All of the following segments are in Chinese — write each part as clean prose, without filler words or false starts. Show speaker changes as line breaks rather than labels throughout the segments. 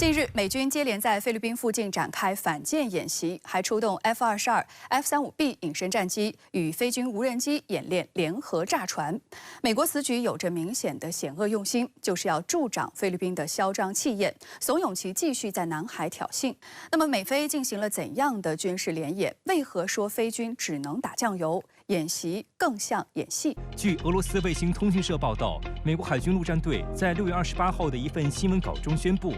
近日，美军接连在菲律宾附近展开反舰演习，还出动 F-22、F-35B 隐身战机与菲军无人机演练联合炸船。美国此举有着明显的险恶用心，就是要助长菲律宾的嚣张气焰，怂恿其继续在南海挑衅。那么，美菲进行了怎样的军事联演？为何说菲军只能打酱油？演习更像演戏。
据俄罗斯卫星通讯社报道，美国海军陆战队在6月28号的一份新闻稿中宣布，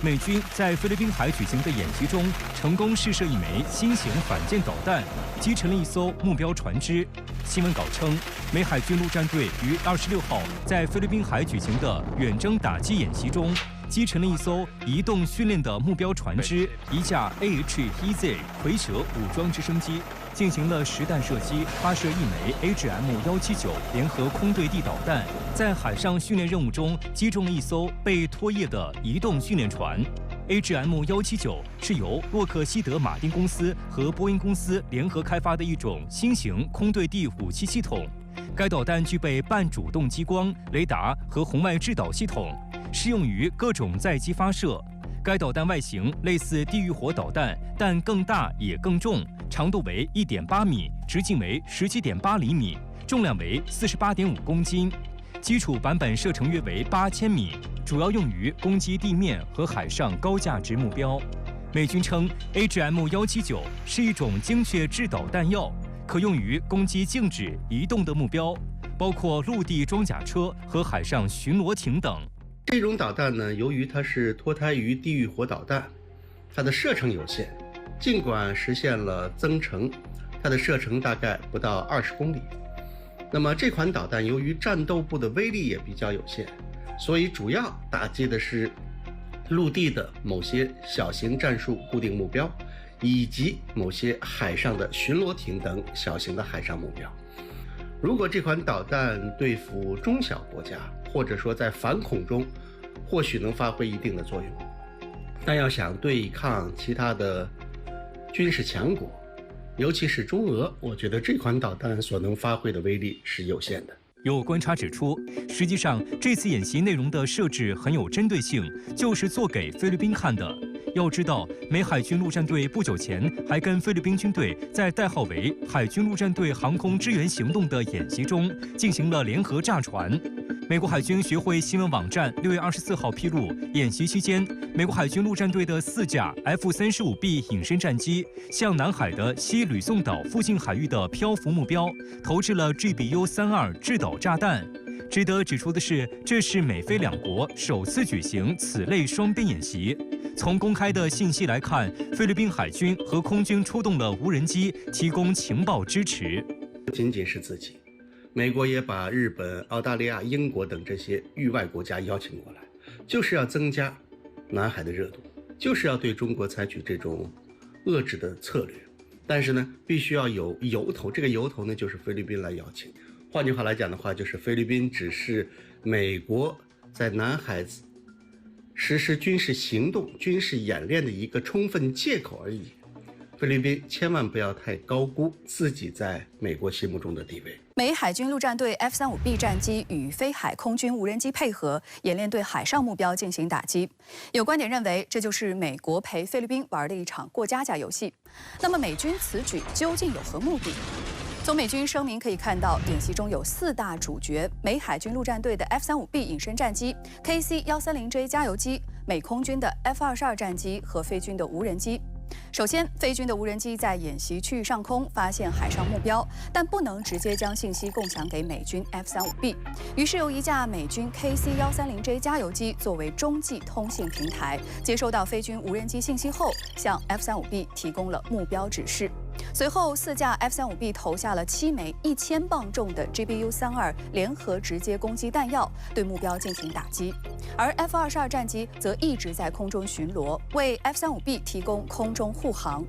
美军在菲律宾海举行的演习中，成功试射一枚新型反舰导弹，击沉了一艘目标船只。新闻稿称，美海军陆战队于26号在菲律宾海举行的远征打击演习中，击沉了一艘移动训练的目标船只，一架 AH-1Z 蝰蛇武装直升机。进行了实弹射击，发射一枚 AGM-179联合空对地导弹，在海上训练任务中击中了一艘被拖曳的移动训练船。AGM-179是由洛克希德马丁公司和波音公司联合开发的一种新型空对地武器系统。该导弹具备半主动激光、雷达和红外制导系统，适用于各种载机发射。该导弹外形类似地狱火导弹，但更大也更重，长度为1.8米，直径为17.8厘米，重量为48.5公斤。基础版本射程约为8000米，主要用于攻击地面和海上高价值目标。美军称 ，AGM-179是一种精确制导弹药，可用于攻击静止、移动的目标，包括陆地装甲车和海上巡逻艇等。
这种导弹呢，由于它是脱胎于地狱火导弹，它的射程有限，尽管实现了增程，它的射程大概不到20公里。那么这款导弹由于战斗部的威力也比较有限，所以主要打击的是陆地的某些小型战术固定目标，以及某些海上的巡逻艇等小型的海上目标。如果这款导弹对付中小国家，或者说在反恐中或许能发挥一定的作用，但要想对抗其他的军事强国，尤其是中俄，我觉得这款导弹所能发挥的威力是有限的。
有观察指出，实际上这次演习内容的设置很有针对性，就是做给菲律宾看的。要知道，美海军陆战队不久前还跟菲律宾军队在代号为“海军陆战队航空支援行动”的演习中进行了联合炸船。美国海军学会新闻网站6月24号披露，演习期间，美国海军陆战队的4架 F-35B 隐身战机向南海的西吕宋岛附近海域的漂浮目标投掷了 GBU-32制导炸弹。值得指出的是，这是美菲两国首次举行此类双边演习。从公开的信息来看，菲律宾海军和空军出动了无人机，提供情报支持。
不仅仅是自己，美国也把日本、澳大利亚、英国等这些域外国家邀请过来，就是要增加南海的热度，就是要对中国采取这种遏制的策略。但是呢，必须要有由头，这个由头呢就是菲律宾来邀请。换句话来讲的话，就是菲律宾只是美国在南海实施军事行动、军事演练的一个充分借口而已。菲律宾千万不要太高估自己在美国心目中的地位。
美海军陆战队 F-35B 战机与菲海空军无人机配合，演练对海上目标进行打击。有观点认为，这就是美国陪菲律宾玩的一场过家家游戏。那么，美军此举究竟有何目的？从美军声明可以看到，演习中有4大主角：美海军陆战队的 F-35B 隐身战机、KC-130J 加油机、美空军的 F-22战机和菲军的无人机。首先，菲军的无人机在演习区域上空发现海上目标，但不能直接将信息共享给美军 F-35B， 于是由一架美军 KC-130J 加油机作为中继通信平台，接收到菲军无人机信息后，向 F-35B 提供了目标指示。随后，4架 F-35B 投下了7枚1000磅重的 GBU-32联合直接攻击弹药，对目标进行打击。而 F-22战机则一直在空中巡逻，为 F-35B 提供空中护航。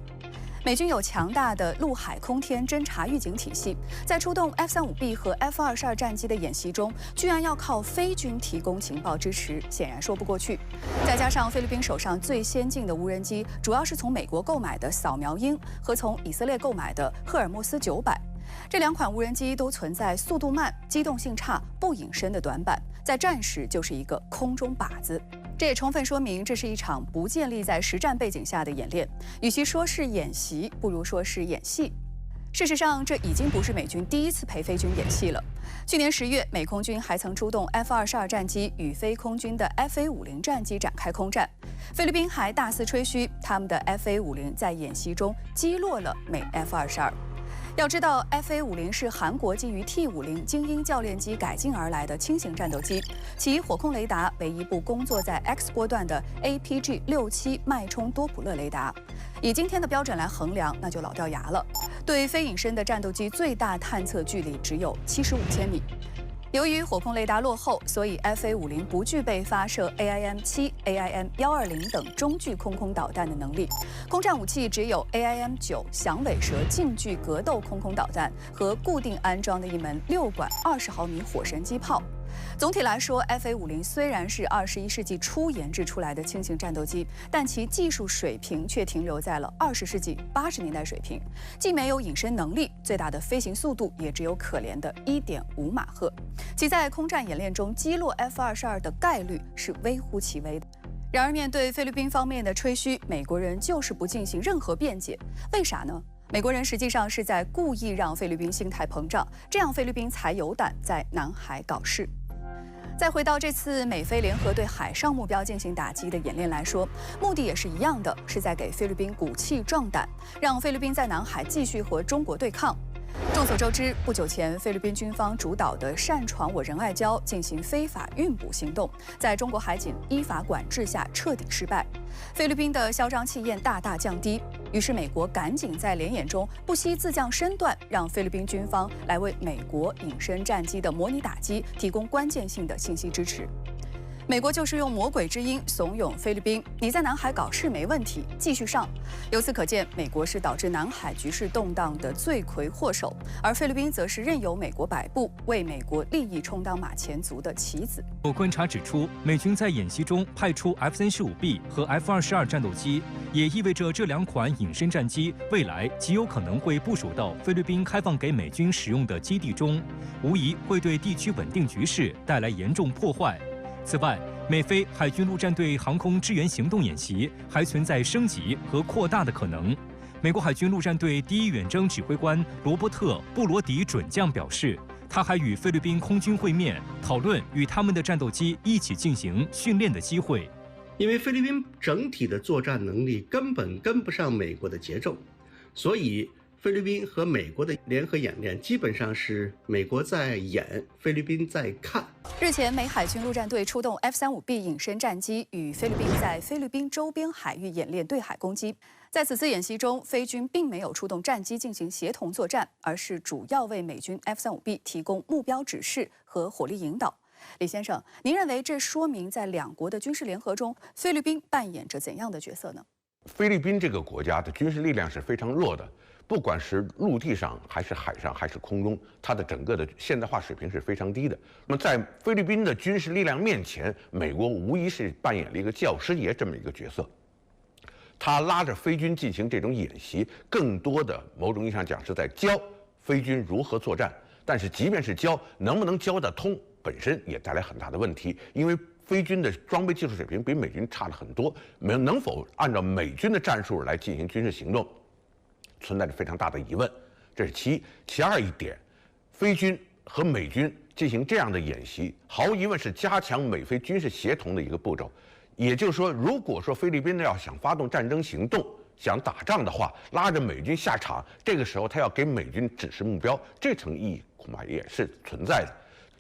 美军有强大的陆海空天侦察预警体系，在出动 F-35B 和 F-22战机的演习中，居然要靠菲军提供情报支持，显然说不过去。再加上菲律宾手上最先进的无人机，主要是从美国购买的扫描鹰和从以色列购买的赫尔墨斯900。这2款无人机都存在速度慢、机动性差、不隐身的短板，在战时就是一个空中靶子。这也充分说明这是一场不建立在实战背景下的演练，与其说是演习，不如说是演戏。事实上，这已经不是美军第一次陪菲军演戏了。去年10月，美空军还曾出动 F-22战机与非空军的 F-A-50战机展开空战。菲律宾还大肆吹嘘他们的 F-A-50在演习中击落了美 F-22。要知道 ，F-A-50是韩国基于 T-50精英教练机改进而来的轻型战斗机，其火控雷达为一部工作在 X 波段的 APG-67脉冲多普勒雷达。以今天的标准来衡量，那就老掉牙了。对非隐身的战斗机最大探测距离只有75千米。由于火控雷达落后，所以 F-A-50不具备发射 AIM-7、AIM-120等中距空空导弹的能力，空战武器只有 AIM-9响尾蛇近距格斗空空导弹和固定安装的一门6管20毫米火神机炮。总体来说 ，F-A-50虽然是21世纪初研制出来的轻型战斗机，但其技术水平却停留在了20世纪80年代水平，既没有隐身能力，最大的飞行速度也只有可怜的1.5马赫，其在空战演练中击落 F-22的概率是微乎其微的。然而，面对菲律宾方面的吹嘘，美国人就是不进行任何辩解，为啥呢？美国人实际上是在故意让菲律宾心态膨胀，这样菲律宾才有胆在南海搞事。再回到这次美菲联合对海上目标进行打击的演练来说，目的也是一样的，是在给菲律宾鼓气壮胆，让菲律宾在南海继续和中国对抗。众所周知，不久前菲律宾军方主导的擅闯我仁爱礁进行非法运捕行动，在中国海警依法管制下彻底失败，菲律宾的嚣张气焰大大降低。于是美国赶紧在联演中不惜自降身段，让菲律宾军方来为美国隐身战机的模拟打击提供关键性的信息支持。美国就是用魔鬼之音怂恿菲律宾，你在南海搞事没问题，继续上。由此可见，美国是导致南海局势动荡的罪魁祸首，而菲律宾则是任由美国摆布，为美国利益充当马前卒的棋子。
有观察指出，美军在演习中派出 F-35B 和 F-22战斗机，也意味着这2款隐身战机未来极有可能会部署到菲律宾开放给美军使用的基地中，无疑会对地区稳定局势带来严重破坏。此外，美菲海军陆战队航空支援行动演习还存在升级和扩大的可能。美国海军陆战队第1远征指挥官罗伯特·布罗迪准将表示，他还与菲律宾空军会面，讨论与他们的战斗机一起进行训练的机会。
因为菲律宾整体的作战能力根本跟不上美国的节奏，所以菲律宾和美国的联合演练基本上是美国在演，菲律宾在看。
日前，美海军陆战队出动 F-35B 隐身战机与菲律宾在菲律宾周边海域演练对海攻击。在此次演习中，菲军并没有出动战机进行协同作战，而是主要为美军 F-35B 提供目标指示和火力引导。李先生，您认为这说明在2国的军事联合中，菲律宾扮演着怎样的角色呢？
菲律宾这个国家的军事力量是非常弱的，不管是陆地上还是海上还是空中，它的整个的现代化水平是非常低的。那么在菲律宾的军事力量面前，美国无疑是扮演了一个教师爷这么一个角色。他拉着菲军进行这种演习，更多的某种意义上讲是在教菲军如何作战。但是即便是教，能不能教得通，本身也带来很大的问题，因为菲军的装备技术水平比美军差了很多，能否按照美军的战术来进行军事行动，存在着非常大的疑问。这是其一。其二一点，菲军和美军进行这样的演习，毫无疑问是加强美菲军事协同的一个步骤。也就是说，如果说菲律宾要想发动战争行动，想打仗的话，拉着美军下场，这个时候他要给美军指示目标，这层意义恐怕也是存在的。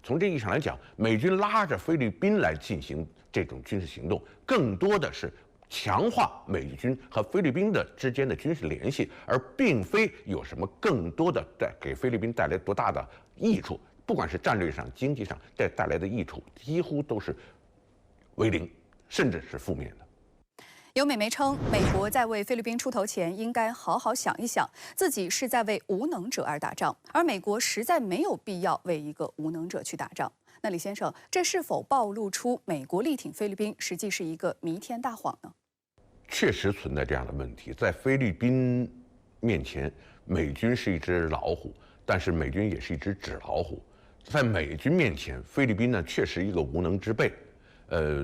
从这意义上来讲，美军拉着菲律宾来进行这种军事行动，更多的是强化美军和菲律宾之间的军事联系，而并非有什么更多的给菲律宾带来多大的益处。不管是战略上、经济上带来的益处，几乎都是为零，甚至是负面的。
有美媒称，美国在为菲律宾出头前，应该好好想一想，自己是在为无能者而打仗，而美国实在没有必要为一个无能者去打仗。那李先生，这是否暴露出美国力挺菲律宾，实际是一个弥天大谎呢？
确实存在这样的问题，在菲律宾面前，美军是一只老虎，但是美军也是一只纸老虎。在美军面前，菲律宾呢确实一个无能之辈。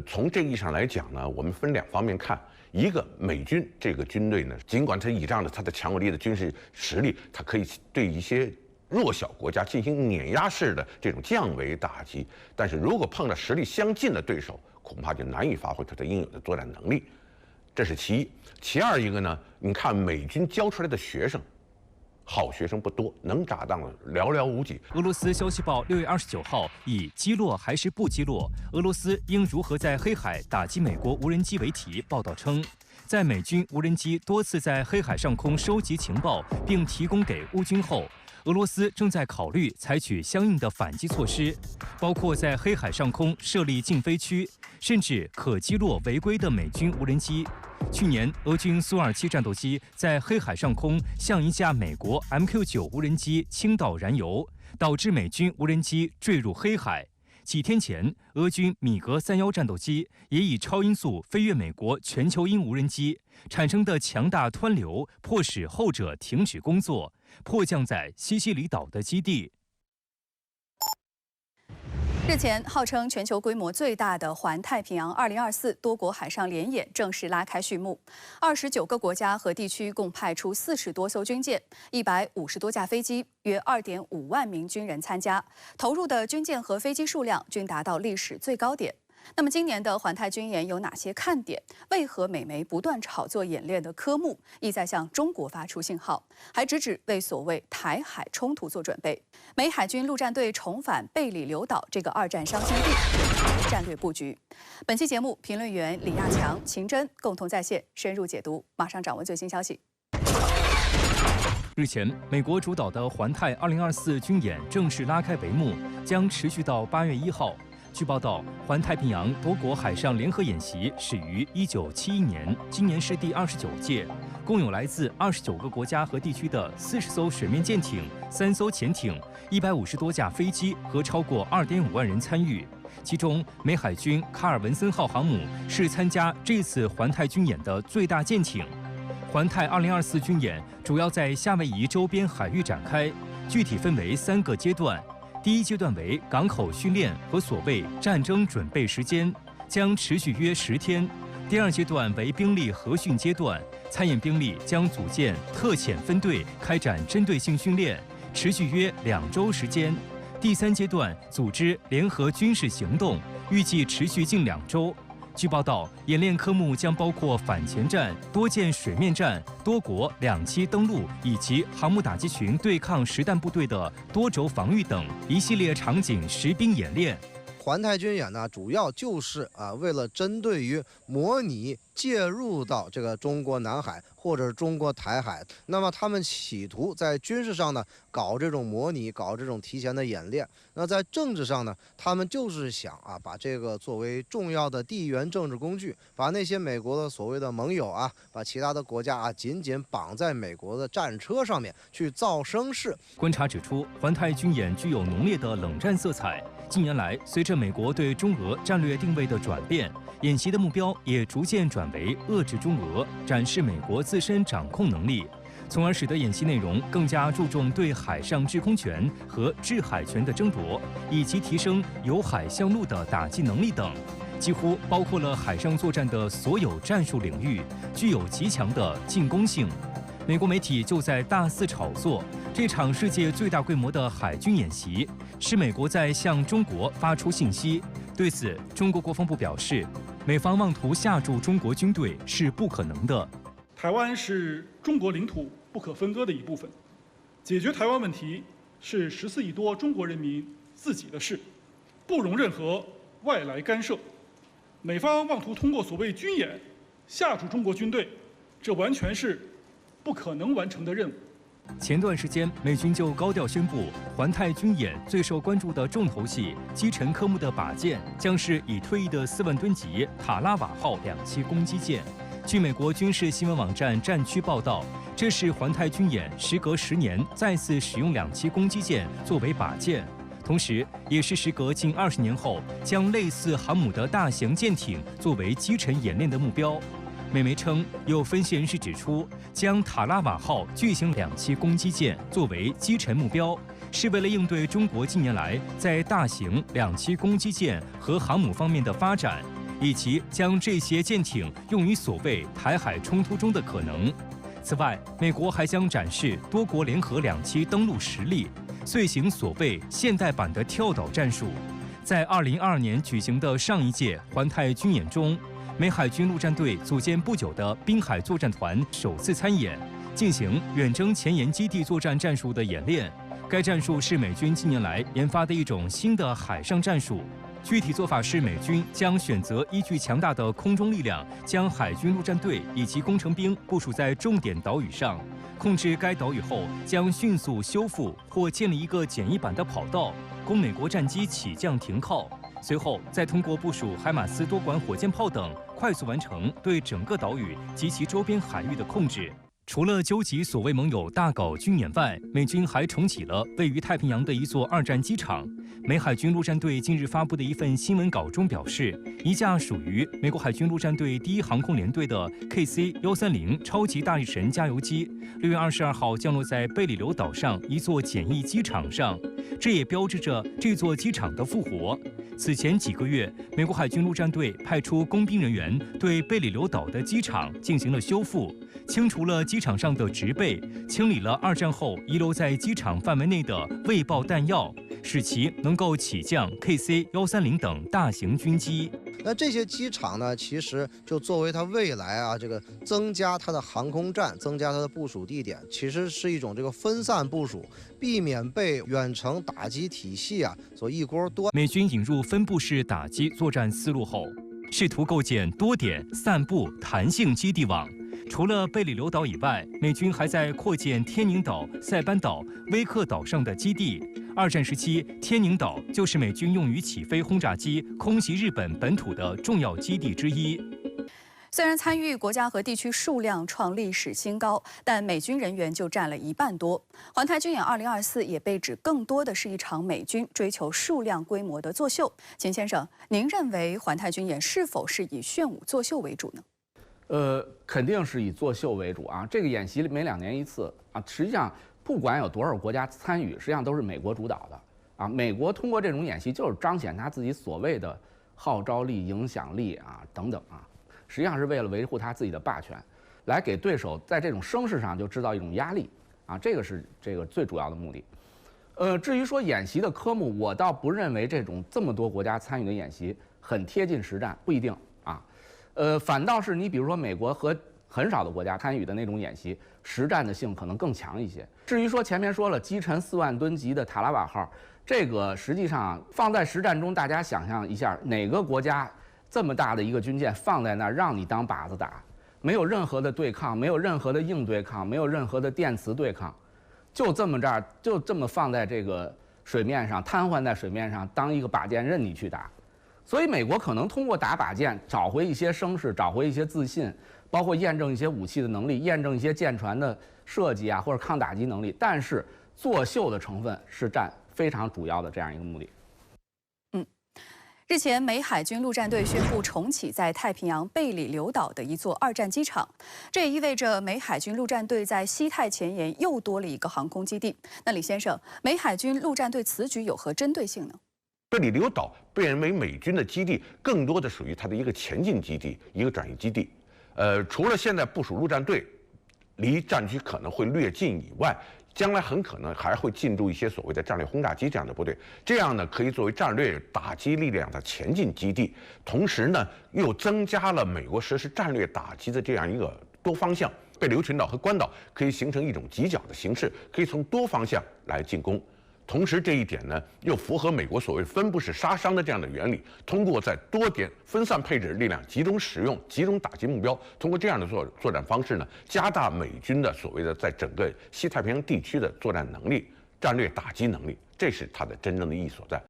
从这个意义上来讲呢，我们分两方面看。一个美军这个军队呢，尽管它倚仗着它的强有力的军事实力，它可以对一些弱小国家进行碾压式的这种降维打击，但是如果碰到实力相近的对手，恐怕就难以发挥它的应有的作战能力。这是其一。其二一个呢，你看美军教出来的学生，好学生不多，能打仗的寥寥无几。
俄罗斯消息报6月29号以击落还是不击落俄罗斯应如何在黑海打击美国无人机为题报道称，在美军无人机多次在黑海上空收集情报并提供给乌军后，俄罗斯正在考虑采取相应的反击措施，包括在黑海上空设立禁飞区，甚至可击落违规的美军无人机。去年，俄军苏27战斗机在黑海上空向一架美国 MQ9 无人机倾倒燃油，导致美军无人机坠入黑海。几天前，俄军米格31战斗机也以超音速飞越美国全球鹰无人机，产生的强大湍流迫使后者停止工作，迫降在西西里岛的基地。
日前，号称全球规模最大的环太平洋2024多国海上联演正式拉开序幕。29个国家和地区共派出40多艘军舰、150多架飞机，约2.5万名军人参加，投入的军舰和飞机数量均达到历史最高点。那么，今年的环太军演有哪些看点？为何美媒不断炒作演练的科目，意在向中国发出信号，还直指为所谓台海冲突做准备？美海军陆战队重返贝里琉岛这个2战伤心地，战略布局。本期节目，评论员李亚强、秦真共同在线深入解读，马上掌握最新消息。
日前，美国主导的环太2024军演正式拉开帷幕，将持续到8月1号。据报道，环太平洋多国海上联合演习始于1971年，今年是第29届，共有来自29个国家和地区的40艘水面舰艇、3艘潜艇、150多架飞机和超过2.5万人参与。其中，美海军卡尔文森号航母是参加这次环太军演的最大舰艇。环太2024军演主要在夏威夷周边海域展开，具体分为3个阶段。第一阶段为港口训练和所谓战争准备时间，将持续约10天。第二阶段为兵力核训阶段，参演兵力将组建特遣分队，开展针对性训练，持续约2周时间。第三阶段组织联合军事行动，预计持续近2周。据报道，演练科目将包括反潜战、多舰水面战、多国2栖登陆以及航母打击群对抗实弹部队的多轴防御等一系列场景实兵演练。
环太军演呢，主要就是为了针对于模拟介入到这个中国南海或者中国台海，那么他们企图在军事上呢搞这种模拟，搞这种提前的演练。那在政治上呢，他们就是想把这个作为重要的地缘政治工具，把那些美国的所谓的盟友把其他的国家紧紧绑在美国的战车上面去造声势。
观察指出，环太军演具有浓烈的冷战色彩。近年来，随着美国对中俄战略定位的转变，演习的目标也逐渐转为遏制中俄，展示美国自身掌控能力，从而使得演习内容更加注重对海上制空权和制海权的争夺，以及提升由海向陆的打击能力等，几乎包括了海上作战的所有战术领域，具有极强的进攻性。美国媒体就在大肆炒作这场世界最大规模的海军演习是美国在向中国发出信息。对此，中国国防部表示，美方妄图下注中国军队是不可能的。
台湾是中国领土不可分割的一部分，解决台湾问题是14亿多中国人民自己的事，不容任何外来干涉。美方妄图通过所谓军演下注中国军队，这完全是不可能完成的任务。
前段时间，美军就高调宣布，环太军演最受关注的重头戏击沉科目的靶舰，将是已退役的4万吨级塔拉瓦号2栖攻击舰。据美国军事新闻网站战区报道，这是环太军演时隔10年再次使用2栖攻击舰作为靶舰，同时也是时隔近20年后将类似航母的大型舰艇作为击沉演练的目标。美媒称，有分析人士指出，将塔拉瓦号巨型2栖攻击舰作为击沉目标，是为了应对中国近年来在大型2栖攻击舰和航母方面的发展，以及将这些舰艇用于所谓台海冲突中的可能。此外，美国还将展示多国联合2栖登陆实力，遂行所谓现代版的跳岛战术。在2022年举行的上一届环太军演中，美海军陆战队组建不久的滨海作战团首次参演，进行远征前沿基地作战战术的演练。该战术是美军近年来研发的一种新的海上战术。具体做法是，美军将选择依据强大的空中力量，将海军陆战队以及工程兵部署在重点岛屿上，控制该岛屿后，将迅速修复或建立一个简易版的跑道，供美国战机起降停靠。随后，再通过部署海马斯多管火箭炮等，快速完成对整个岛屿及其周边海域的控制。除了纠集所谓盟友大搞军演外，美军还重启了位于太平洋的一座2战机场。美海军陆战队近日发布的一份新闻稿中表示，一架属于美国海军陆战队第1航空联队的 KC-130超级大力神加油机，6月22号降落在贝里流岛上一座简易机场上，这也标志着这座机场的复活。此前几个月，美国海军陆战队派出工兵人员对贝里流岛的机场进行了修复，清除了机场上的植被，清理了2战后遗留在机场范围内的未爆弹药，使其能够起降 KC-130等大型军机。
那这些机场呢，其实就作为它未来这个增加它的航空站、增加它的部署地点，其实是一种这个分散部署，避免被远程打击体系所一锅端。
美军引入分布式打击作战思路后，试图构建多点散布弹性基地网。除了贝里流岛以外，美军还在扩建天宁岛、塞班岛、威克岛上的基地。2战时期，天宁岛就是美军用于起飞轰炸机空袭日本本土的重要基地之一。
虽然参与国家和地区数量创历史新高，但美军人员就占了1半多。环太军演2024也被指更多的是一场美军追求数量规模的作秀。秦先生，您认为环太军演是否是以炫舞作秀为主呢？
肯定是以作秀为主啊。这个演习每2年1次啊，实际上不管有多少国家参与，实际上都是美国主导的啊。美国通过这种演习就是彰显他自己所谓的号召力、影响力等等实际上是为了维护他自己的霸权，来给对手在这种声势上就制造一种压力这个是这个最主要的目的。至于说演习的科目，我倒不认为这么多国家参与的演习很贴近实战，不一定反倒是你比如说美国和很少的国家参与的那种演习，实战的性可能更强一些。至于说前面说了击沉4万吨级的塔拉瓦号，这个实际上放在实战中，大家想象一下，哪个国家这么大的一个军舰放在那儿让你当靶子打，没有任何的对抗，没有任何的硬对抗，没有任何的电磁对抗，就这么放在这个水面上，瘫痪在水面上，当一个靶箭任你去打。所以美国可能通过打靶箭找回一些声势，找回一些自信，包括验证一些武器的能力，验证一些舰船的设计或者抗打击能力。但是作秀的成分是占非常主要的这样一个目的。
日前，美海军陆战队宣布重启在太平洋贝里流岛的一座2战机场，这也意味着美海军陆战队在西太前沿又多了一个航空基地。那李先生，美海军陆战队此举有何针对性呢？
贝里流岛被认为美军的基地更多的属于它的一个前进基地，一个转移基地。除了现在部署陆战队离战区可能会略近以外，将来很可能还会进驻一些所谓的战略轰炸机这样的部队，这样呢可以作为战略打击力量的前进基地，同时呢又增加了美国实施战略打击的这样一个多方向。贝里流群岛和关岛可以形成一种犄角的形式，可以从多方向来进攻。同时，这一点呢，又符合美国所谓分布式杀伤的这样的原理，通过在多点分散配置力量，集中使用，集中打击目标，通过这样的作战方式呢，加大美军的所谓的在整个西太平洋地区的作战能力、战略打击能力，这是它的真正的意义所在。